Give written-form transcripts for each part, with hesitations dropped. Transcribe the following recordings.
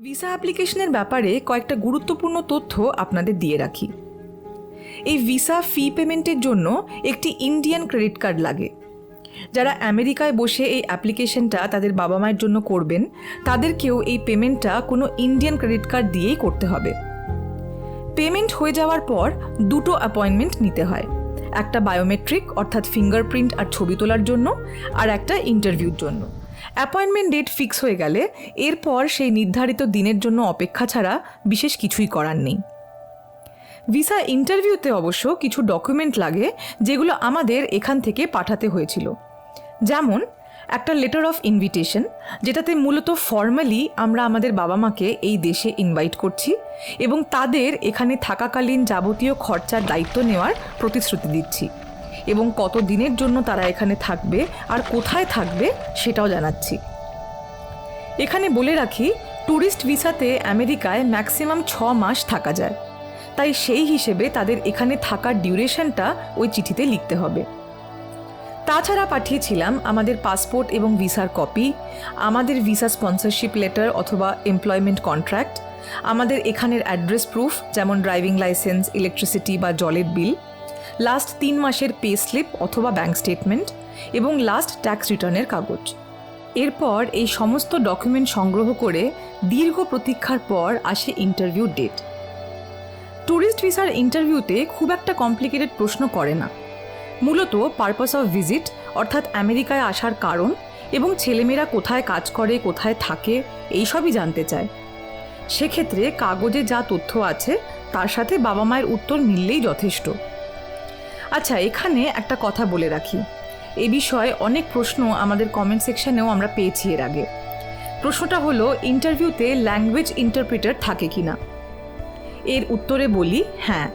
Visa অ্যাপ্লিকেশনের ব্যাপারে কয়েকটা গুরুত্বপূর্ণ তথ্য আপনাদের দিয়ে রাখি। এই ভিসা ফি পেমেন্টের জন্য একটি ইন্ডিয়ান ক্রেডিট কার্ড লাগে। যারা আমেরিকায় বসে এই অ্যাপ্লিকেশনটা তাদের বাবা মায়ের জন্য করবেন, তাদেরকেও এই পেমেন্টটা কোনো ইন্ডিয়ান ক্রেডিট কার্ড দিয়েই করতে হবে। পেমেন্ট হয়ে যাওয়ার পর দুটো অ্যাপয়েন্টমেন্ট নিতে হয়, একটা বায়োমেট্রিক অর্থাৎ ফিঙ্গারপ্রিন্ট আর ছবি তোলার জন্য, আর একটা ইন্টারভিউর জন্য। অ্যাপয়েন্টমেন্ট ডেট ফিক্স হয়ে গেলে এরপর সেই নির্ধারিত দিনের জন্য অপেক্ষা ছাড়া বিশেষ কিছুই করার নেই। ভিসা ইন্টারভিউতে অবশ্য কিছু ডকুমেন্ট লাগে, যেগুলো আমাদের এখান থেকে পাঠাতে হয়েছিল। যেমন একটা লেটার অফ ইনভিটেশন, যেটাতে মূলত ফর্মালি আমরা আমাদের বাবা মাকে এই দেশে ইনভাইট করছি এবং তাদের এখানে থাকাকালীন যাবতীয় খরচার দায়িত্ব নেওয়ার প্রতিশ্রুতি দিচ্ছি এবং কত দিনের জন্য তারা এখানে থাকবে আর কোথায় থাকবে সেটাও জানাচ্ছি। এখানে বলে রাখি, ট্যুরিস্ট ভিসাতে আমেরিকায় ম্যাক্সিমাম 6 মাস থাকা যায়, তাই সেই হিসেবে তাদের এখানে থাকার ডিউরেশনটা ওই চিঠিতে লিখতে হবে। তাছাড়া পাঠিয়েছিলাম আমাদের পাসপোর্ট এবং ভিসার কপি, আমাদের ভিসা স্পন্সরশিপ লেটার অথবা এমপ্লয়মেন্ট কন্ট্রাক্ট, আমাদের এখানের অ্যাড্রেস প্রুফ যেমন ড্রাইভিং লাইসেন্স, ইলেকট্রিসিটি বা জলের বিল, লাস্ট 3 মাসের পে স্লিপ অথবা ব্যাঙ্ক স্টেটমেন্ট এবং লাস্ট ট্যাক্স রিটার্নের কাগজ। এরপর এই সমস্ত ডকুমেন্ট সংগ্রহ করে দীর্ঘ প্রতীক্ষার পর আসে ইন্টারভিউ ডেট। ট্যুরিস্ট ভিসার ইন্টারভিউতে খুব একটা কমপ্লিকেটেড প্রশ্ন করে না, মূলত পারপাস অফ ভিজিট অর্থাৎ আমেরিকায় আসার কারণ এবং ছেলেমেয়েরা কোথায় কাজ করে, কোথায় থাকে, এইসবই জানতে চায়। সেক্ষেত্রে কাগজে যা তথ্য আছে তার সাথে বাবা মায়ের উত্তর মিললেই যথেষ্ট। আচ্ছা, এখানে একটা কথা বলে রাখি, এ বিষয়ে অনেক প্রশ্ন আমাদের কমেন্ট সেকশনেও আমরা পেয়েছি এর আগে। প্রশ্নটা হলো, ইন্টারভিউতে ল্যাঙ্গুয়েজ ইন্টারপ্রিটার থাকে কিনা? এর উত্তরে বলি, হ্যাঁ।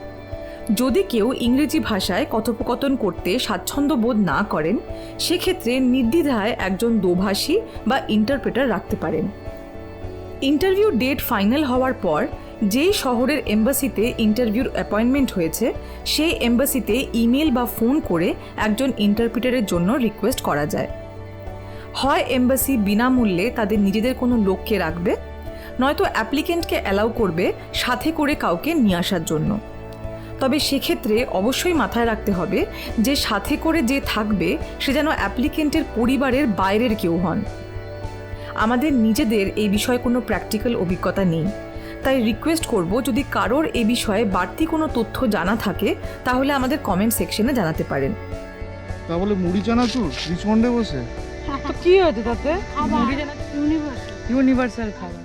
যদি কেউ ইংরেজি ভাষায় কথোপকথন করতে স্বাচ্ছন্দ্য বোধ না করেন, সেক্ষেত্রে নির্দ্বিধায় একজন দোভাষী বা ইন্টারপ্রেটার রাখতে পারেন। ইন্টারভিউ ডেট ফাইনাল হওয়ার পর যেই শহরের এম্বাসিতে ইন্টারভিউর অ্যাপয়েন্টমেন্ট হয়েছে, সেই এম্বাসিতে ইমেল বা ফোন করে একজন ইন্টারপ্রিটারের জন্য রিকোয়েস্ট করা যায়। হয় এম্বাসি বিনামূল্যে তাদের নিজেদের কোনো লোককে রাখবে, নয়তো অ্যাপ্লিকেন্টকে অ্যালাউ করবে সাথে করে কাউকে নিয়ে আসার জন্য। তবে সেক্ষেত্রে অবশ্যই মাথায় রাখতে হবে যে সাথে করে যে থাকবে সে যেন অ্যাপ্লিকেন্টের পরিবারের বাইরের কেউ হন। আমাদের নিজেদের এই বিষয়ে কোনো প্র্যাকটিক্যাল অভিজ্ঞতা নেই, তাই রিকোয়েস্ট করব, যদি কারোর এ বিষয়ে বাড়তি কোনো তথ্য জানা থাকে তাহলে আমাদের কমেন্ট সেকশনে জানাতে পারেন। তাহলে মুড়ি চানাচুর রিচমন্ডে বসে তো কি হয়েছে তাতে? ইউনিভার্সাল ইউনিভার্সাল খাবার।